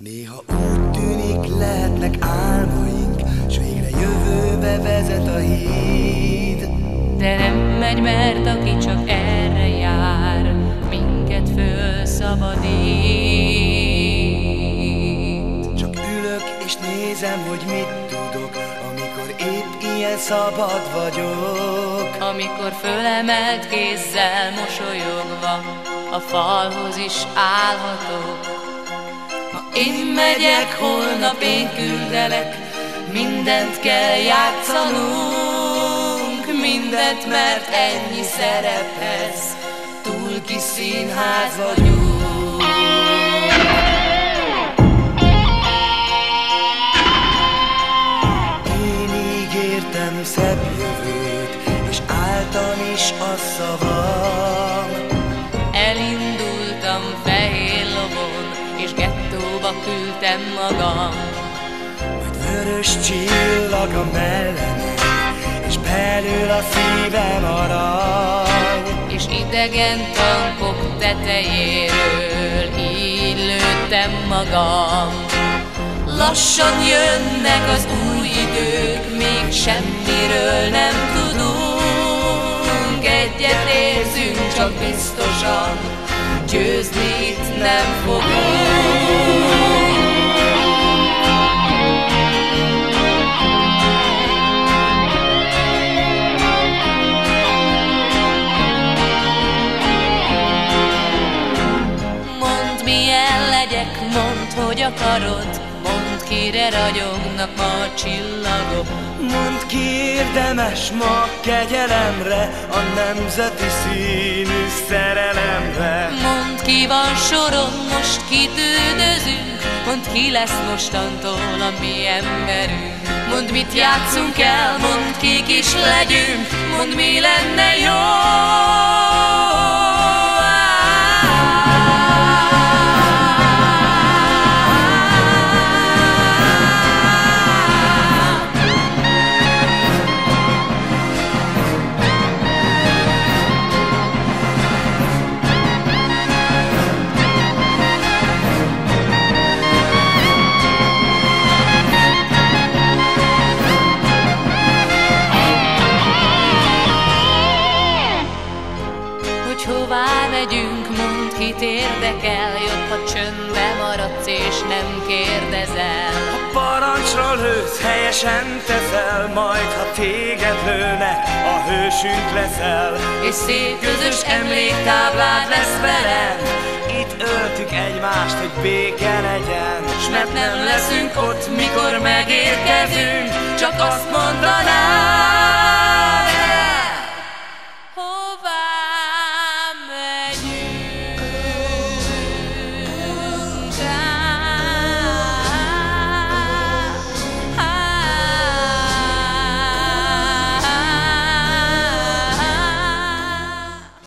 Néha úgy tűnik, lehetnek álmaink, s végre jövőbe vezet a híd. De nem megy, mert aki csak erre jár, minket fölszabadít. Csak ülök és nézem, hogy mit tudok, amikor épp ilyen szabad vagyok. Amikor fölemelt kézzel mosolyogva a falhoz is állhatok. Ha én megyek, holnap én küldelek, mindent kell játszanunk, mindent, mert ennyi szerephez túl kis színház vagyunk. Én ígértem szebb jövőt, és álltam is a szavam. Elindultam fehér lovon, és gettóba küldtem magam. Majd vörös csillag a mellemen, és belül a szívem arany. És idegen tankok tetejéről így lőttem magam. Lassan jönnek az új idők, még semmiről nem tudunk. Egyet érzünk, csak biztosan, győzni itt nem fogunk. Milyen legyek, mondd, hogy akarod, mondd, kire ragyognak ma a csillagok. Mondd, ki érdemes ma kegyelemre, a nemzeti színű szerelemre. Mondd, ki van soron, most kit üldözünk, mondd, ki lesz mostantól a mi emberünk. Mondd, mit játszunk el, mondd, kik is legyünk, mondd, mi lenne jó. Hová megyünk, mondd, kit érdekel, jobb, ha csöndbe maradsz és nem kérdezel. Ha parancsra lősz, helyesen teszel, majd ha téged lőnek, a hősünk leszel. És szép közös emléktáblád lesz velem. Itt öltük egymást, hogy béke legyen, S mert nem leszünk ott, mikor megérkezünk, csak azt mondanám,